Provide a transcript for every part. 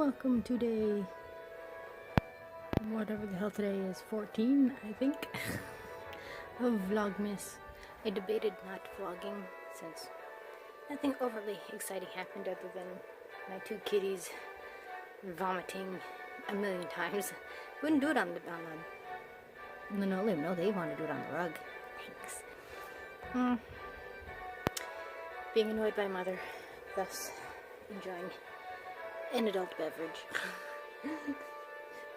Welcome to day, whatever the hell today is, 14, I think, of Vlogmas. I debated not vlogging since nothing overly exciting happened other than my two kitties vomiting a million times. Wouldn't do it on the linoleum. No, they want to do it on the rug. Thanks. Being annoyed by mother, thus enjoying an adult beverage.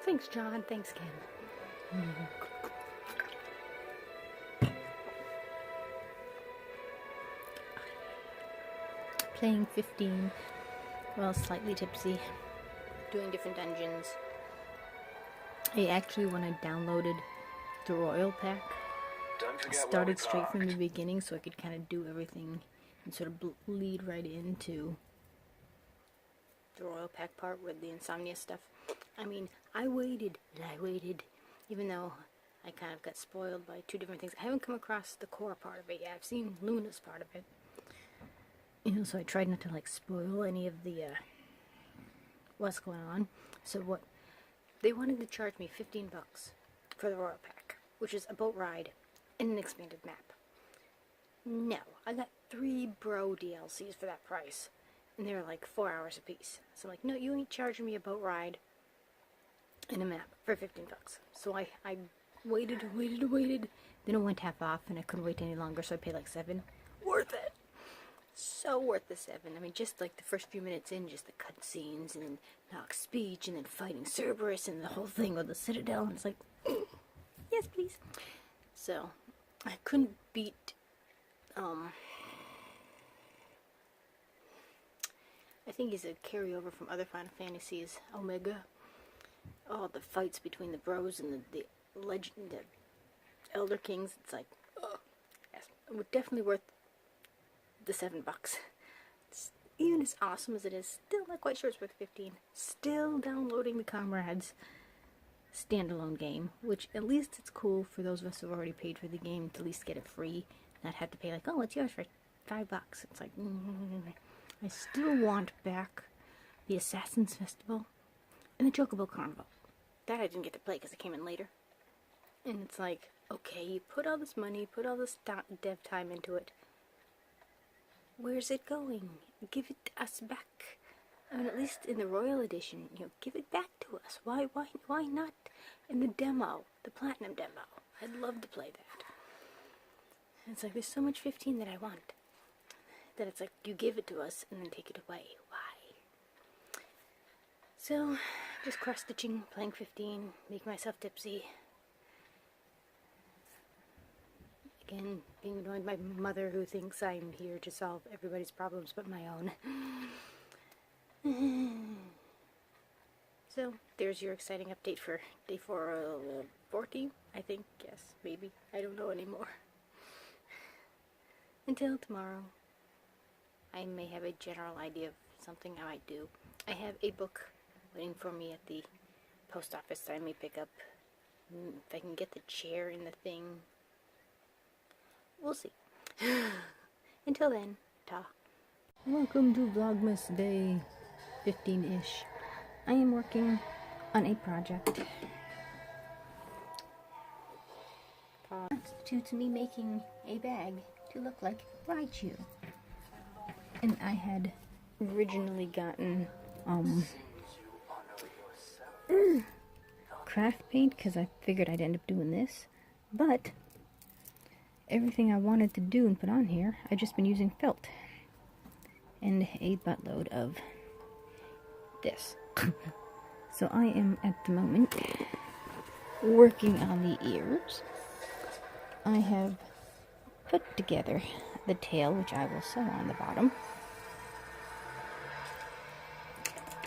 Thanks, John. Thanks, Ken. Playing 15, well, slightly tipsy, doing different dungeons. I actually, when I downloaded the Royal Pack, I started straight from the beginning so I could kind of do everything and sort of lead right into the Royal Pack part with the insomnia stuff. I mean, I waited, even though I kind of got spoiled by two different things. I haven't come across the core part of it yet. I've seen Luna's part of it. You know, so I tried not to, like, spoil any of the, what's going on. So what, they wanted to charge me $15 for the Royal Pack, which is a boat ride and an expanded map. No, I got 3 bro DLCs for that price. And they were like 4 hours a piece. So I'm like, no, you ain't charging me a boat ride and a map for $15. So I waited. Then it went half off and I couldn't wait any longer, so I paid like $7. Worth it. So worth the $7. I mean, just like the first few minutes in, just the cutscenes and then Nox's speech and then fighting Cerberus and the whole thing with the Citadel. And it's like, yes, please. So I couldn't beat, I think he's a carryover from other Final Fantasies, Omega. Oh, the fights between the bros and the Elder Kings. It's like, oh, yes, it was definitely worth the $7. It's, even as awesome as it is, still not quite sure it's worth 15. Still downloading the Comrades standalone game, which at least it's cool for those of us who've already paid for the game to at least get it free, not have to pay like, oh, it's yours for $5. It's like, I still want back the Assassin's Festival and the Chocobo Carnival. That I didn't get to play because it came in later. And it's like, okay, you put all this money, put all this dev time into it. Where's it going? Give it to us back. I mean, at least in the Royal Edition, you know, give it back to us. Why not in the demo, the Platinum demo? I'd love to play that. And it's like, there's so much 15 that I want. That it's like, you give it to us and then take it away. Why? So, just cross-stitching, playing 15, making myself tipsy. Again, being annoyed by my mother who thinks I'm here to solve everybody's problems but my own. So, there's your exciting update for day 14, I think. Yes, maybe. I don't know anymore. Until tomorrow. I may have a general idea of something I might do. I have a book waiting for me at the post office that I may pick up. If I can get the chair in the thing. We'll see. Until then, ta. Welcome to Vlogmas day 15-ish. I am working on a project. Constitutes me making a bag to look like Raichu. And I had originally gotten craft paint because I figured I'd end up doing this, but everything I wanted to do and put on here, I've just been using felt and a buttload of this. So I am at the moment working on the ears. I have put together the tail, which I will sew on the bottom.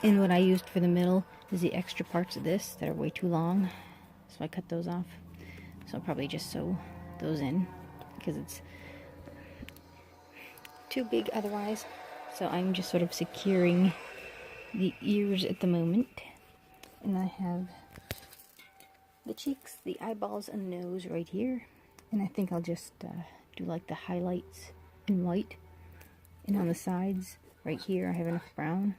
And what I used for the middle is the extra parts of this that are way too long. So I cut those off. So I'll probably just sew those in because it's too big otherwise. So I'm just sort of securing the ears at the moment. And I have the cheeks, the eyeballs, and nose right here. And I think I'll just do like the highlights in white. And on the sides, right here, I have enough brown.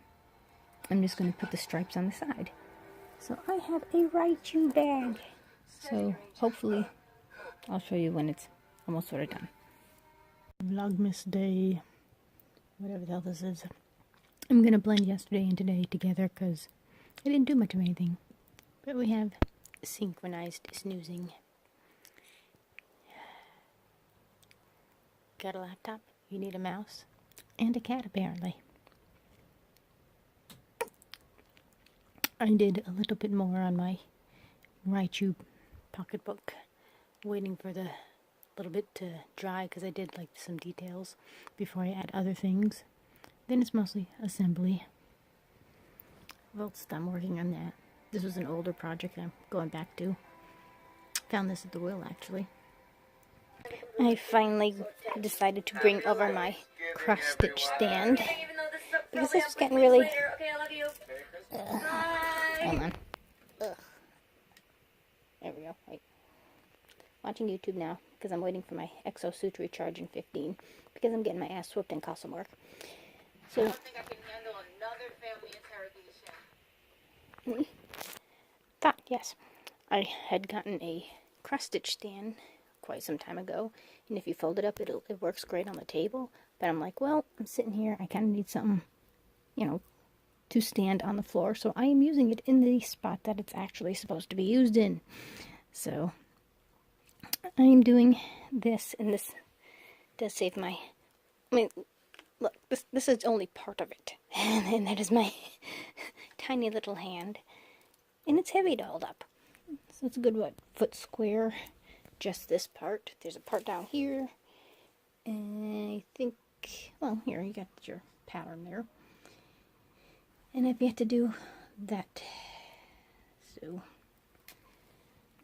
I'm just going to put the stripes on the side. So I have a Raichu bag. So hopefully I'll show you when it's almost sort of done. Vlogmas day, whatever the hell this is. I'm going to blend yesterday and today together because I didn't do much of anything. But we have synchronized snoozing. Got a laptop, you need a mouse, and a cat apparently. I did a little bit more on my Raichu pocketbook, waiting for the little bit to dry because I did like some details before I add other things. Then it's mostly assembly. Whilst I'm working on that. This was an older project I'm going back to. Found this at the Will actually. I finally decided to bring over my cross-stitch stand because this was getting really... hold on. Ugh. There we go. Wait. Watching YouTube now because I'm waiting for my exosuit to recharge in 15 because I'm getting my ass whooped in costume work. So, I don't think I can handle another family interrogation. Thought, yes. I had gotten a cross-stitch stand quite some time ago, and if you fold it up, it works great on the table. But I'm like, well, I'm sitting here, I kind of need something, you know, to stand on the floor, so I am using it in the spot that it's actually supposed to be used in. So I am doing this, and this does save my, I mean, look, this is only part of it, and that is my tiny little hand, and it's heavy to hold up. So it's a good, what, foot square, just this part. There's a part down here, and I think, well, here you got your pattern there. And I've yet to do that. So,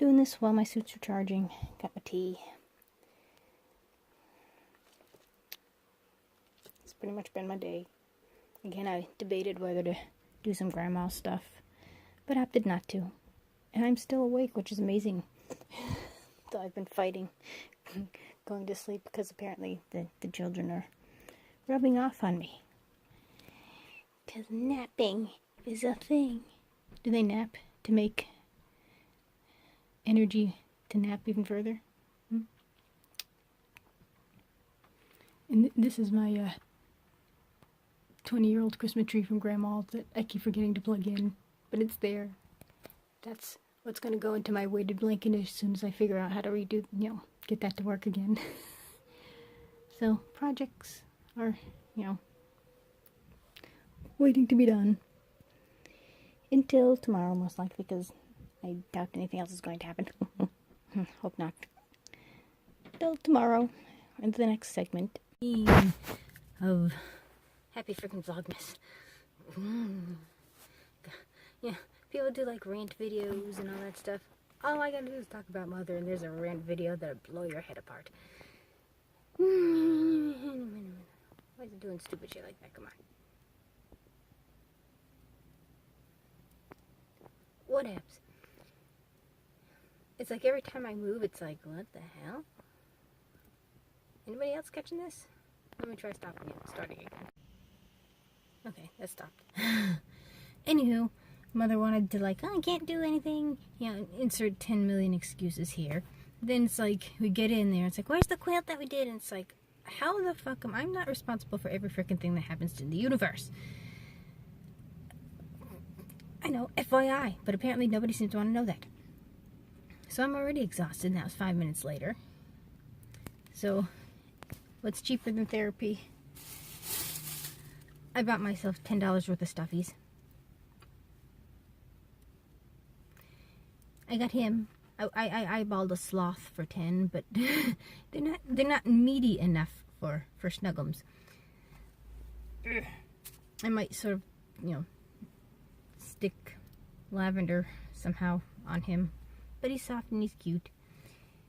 doing this while my suits are charging. Got my tea. It's pretty much been my day. Again, I debated whether to do some grandma stuff, but opted not to. And I'm still awake, which is amazing. So I've been fighting going to sleep because apparently the children are rubbing off on me. Because napping is a thing. Do they nap to make energy to nap even further? And this is my 20-year-old Christmas tree from Grandma that I keep forgetting to plug in. But it's there. That's what's going to go into my weighted blanket as soon as I figure out how to redo, you know, get that to work again. So, projects are, you know, waiting to be done until tomorrow, most likely, because I doubt anything else is going to happen. Hope not. Till tomorrow, and the next segment of Happy Freaking Vlogmas. Yeah, people do like rant videos and all that stuff. All I gotta do is talk about Mother, and there's a rant video that'll blow your head apart. Why is it doing stupid shit like that? Come on. What apps? It's like every time I move, it's like, what the hell? Anybody else catching this? Let me try stopping it, starting again. Okay, that stopped. Anywho, Mother wanted to like, oh, I can't do anything. You know, insert 10 million excuses here. Then it's like, we get in there, it's like, where's the quilt that we did? And it's like, how the fuck am I'm not responsible for every freaking thing that happens in the universe. I know, FYI, but apparently nobody seems to want to know that. So I'm already exhausted, and that was 5 minutes later. So, what's cheaper than therapy? I bought myself $10 worth of stuffies. I got him. I eyeballed a sloth for 10, but they're not meaty enough for snuggums. I might sort of, you know, stick lavender somehow on him, but he's soft and he's cute.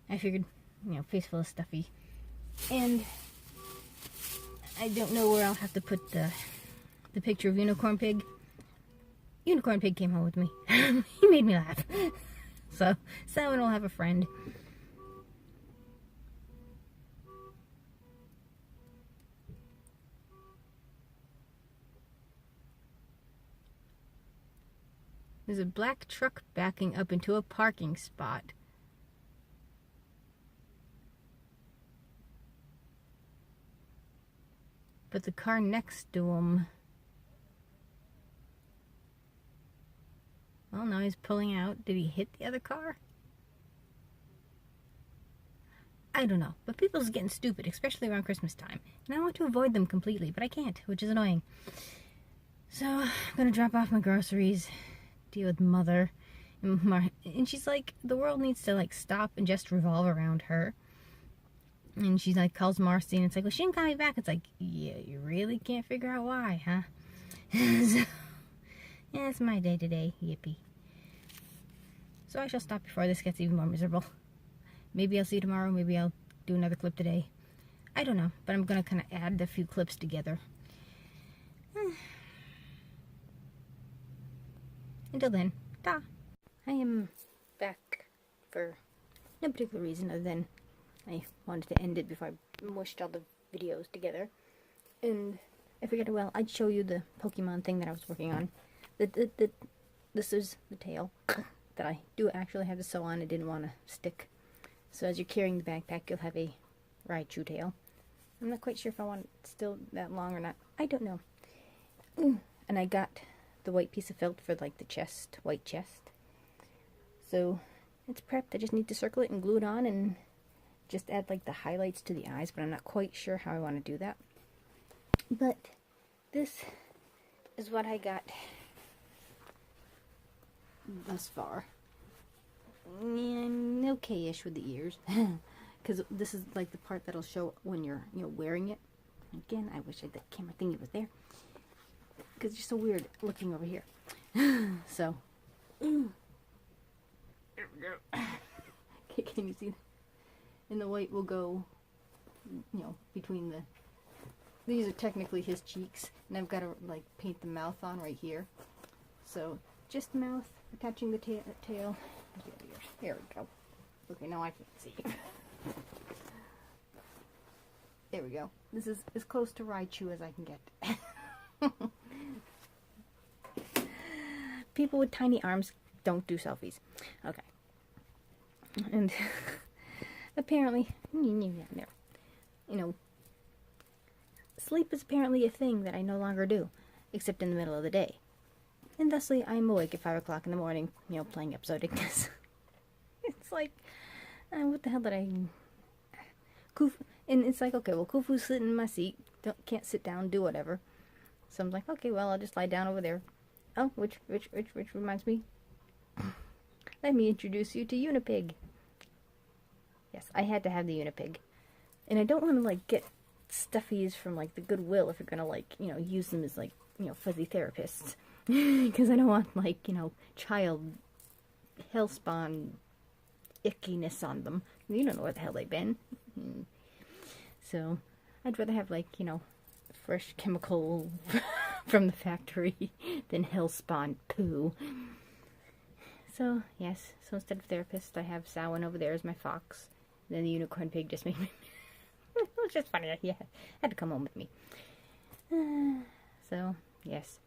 I figured, you know, face full of stuffy, and I don't know where I'll have to put the picture of Unicorn Pig. Unicorn Pig came home with me. He made me laugh. So someone will have a friend. There's a black truck backing up into a parking spot. But the car next to him... Well, now he's pulling out. Did he hit the other car? I don't know. But people's getting stupid, especially around Christmas time. And I want to avoid them completely, but I can't, which is annoying. So, I'm gonna drop off my groceries, deal with Mother. And she's like, the world needs to, like, stop and just revolve around her. And she's like, calls Marcy, and it's like, well, she didn't call me back. It's like, yeah, you really can't figure out why, huh? So, yeah, it's my day today. Yippee. So I shall stop before this gets even more miserable. Maybe I'll see you tomorrow. Maybe I'll do another clip today. I don't know. But I'm going to kind of add the few clips together. Until then, ta. I am back for no particular reason other than I wanted to end it before I mushed all the videos together. And I figured, well, I'd show you the Pokemon thing that I was working on. This is the tail that I do actually have to sew on. I didn't want to stick. So as you're carrying the backpack, you'll have a Raichu tail. I'm not quite sure if I want it still that long or not. I don't know. And I got the white piece of felt for like the chest, white chest. So it's prepped. I just need to circle it and glue it on and just add like the highlights to the eyes, but I'm not quite sure how I want to do that. But this is what I got thus far. And okay-ish with the ears. Because this is like the part that'll show when you're, wearing it. Again, I wish the camera thingy was there. Because it's just so weird looking over here. So. There we go. Can you see that? And the white will go, between the... These are technically his cheeks. And I've got to, like, paint the mouth on right here. So, just the mouth, attaching the tail. There we go. Okay, now I can't see. There we go. This is as close to Raichu as I can get. People with tiny arms don't do selfies. Okay. And apparently, sleep is apparently a thing that I no longer do, except in the middle of the day. And thusly, I'm awake at 5 o'clock in the morning, playing episodicness. It's like, what the hell did I... Kufu, and it's like, okay, well, Kufu's sitting in my seat, can't sit down, do whatever. So I'm like, okay, well, I'll just lie down over there. Oh, which reminds me. Let me introduce you to Unipig. Yes, I had to have the Unipig. And I don't want to, like, get stuffies from, like, the Goodwill if you're gonna, like, use them as, like, fuzzy therapists. Because I don't want, like, child hellspawn ickiness on them. You don't know where the hell they've been. So, I'd rather have, like, fresh chemical from the factory than hellspawn poo. So, yes. So, instead of therapist, I have Samhain over there as my fox. Then the unicorn pig just made me... It was just funny. Yeah, had to come home with me. So, yes.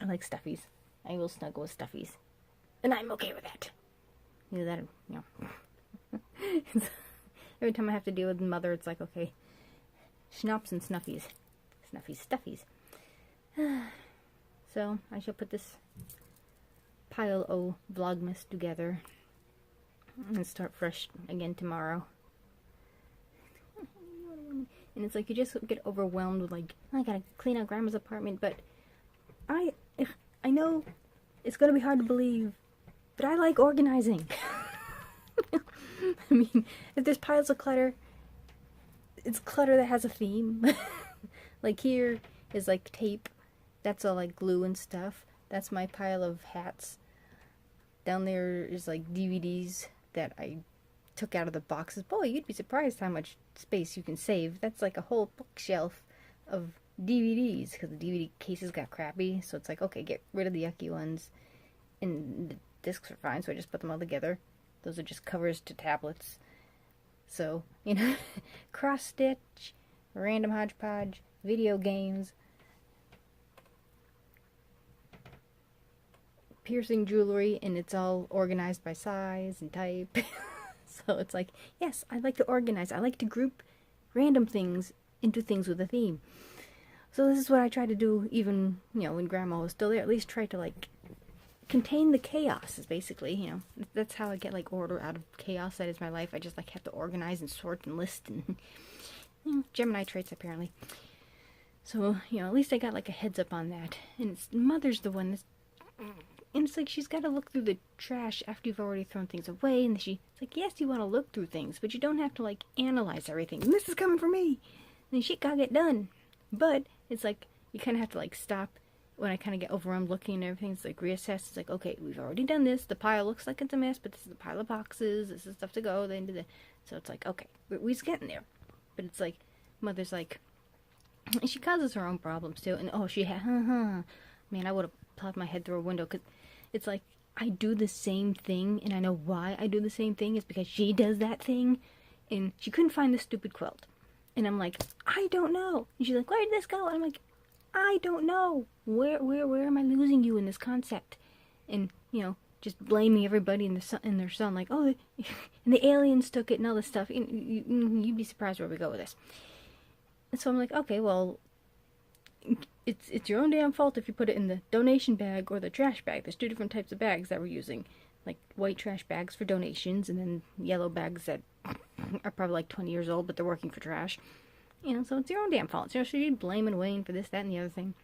I like stuffies. I will snuggle with stuffies. And I'm okay with that. Every time I have to deal with Mother, it's like, okay, schnapps and snuffies. Snuffies, stuffies. So, I shall put this pile of Vlogmas together and start fresh again tomorrow. And it's like, you just get overwhelmed with, like, oh, I gotta clean out Grandma's apartment, but I know it's gonna be hard to believe, but I like organizing. I mean, if there's piles of clutter, it's clutter that has a theme. Like here is like tape, that's all like glue and stuff. That's my pile of hats. Down there is like DVDs that I took out of the boxes. Boy, you'd be surprised how much space you can save. That's like a whole bookshelf of DVDs, because the DVD cases got crappy, so it's like, okay, get rid of the yucky ones, and the discs are fine, so I just put them all together. Those are just covers to tablets. So, cross-stitch, random hodgepodge, video games. piercing jewelry, and it's all organized by size and type. So it's like, yes, I like to organize. I like to group random things into things with a theme. So this is what I try to do, even, when Grandma was still there. At least try to, like, contain the chaos, is basically, That's how I get, like, order out of chaos. That is my life. I just, like, have to organize and sort and list and, Gemini traits, apparently. So, at least I got, like, a heads up on that. And Mother's the one that's... And it's like, she's got to look through the trash after you've already thrown things away. And it's like, yes, you want to look through things, but you don't have to, like, analyze everything. And this is coming from me. And shit gotta get done. But it's like, you kind of have to, like, stop when I kind of get overwhelmed looking and everything. It's like, reassess. It's like, okay, we've already done this. The pile looks like it's a mess, but this is a pile of boxes. This is stuff to go. Then do the... So it's like, okay, we're getting there. But it's like, Mother's like... And she causes her own problems, too. And, man, I would have popped my head through a window, because it's like, I do the same thing, and I know why I do the same thing. It's because she does that thing, and she couldn't find this stupid quilt. And I'm like, I don't know. And she's like, where did this go? And I'm like, I don't know. Where am I losing you in this concept? And, just blaming everybody and their son, like, oh, and the aliens took it and all this stuff. You'd be surprised where we go with this. And so I'm like, okay, well, it's your own damn fault if you put it in the donation bag or the trash bag. There's two different types of bags that we're using. Like, white trash bags for donations, and then yellow bags that are probably like 20 years old, but they're working for trash. So it's your own damn fault. So you're blaming Wayne for this, that, and the other thing.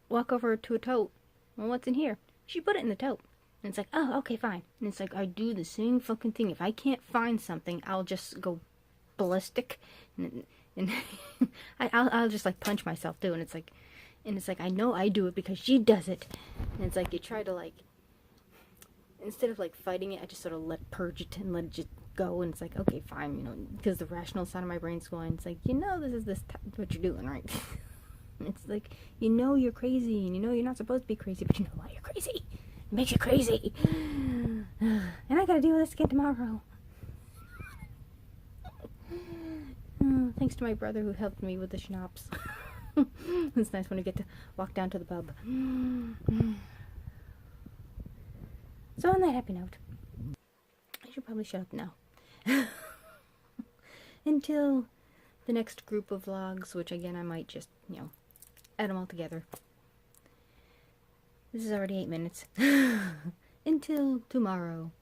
Walk over to a tote. Well, what's in here? She put it in the tote. And it's like, oh, okay, fine. And it's like, I do the same fucking thing. If I can't find something, I'll just go ballistic. And I'll just, like, punch myself, too. And it's like, I know I do it because she does it. And it's like, you try to, like, instead of, like, fighting it, I just sort of purge it and let it just go. And it's like, okay, fine, because the rational side of my brain's going, it's like, this is what you're doing, right? It's like, you're crazy, and you're not supposed to be crazy, but you know why you're crazy. It makes you crazy. And I gotta deal with this again tomorrow. Thanks to my brother who helped me with the schnapps. It's nice when I get to walk down to the pub. So on that happy note, I should probably shut up now. Until the next group of vlogs, which again I might just, add them all together. This is already 8 minutes. Until tomorrow.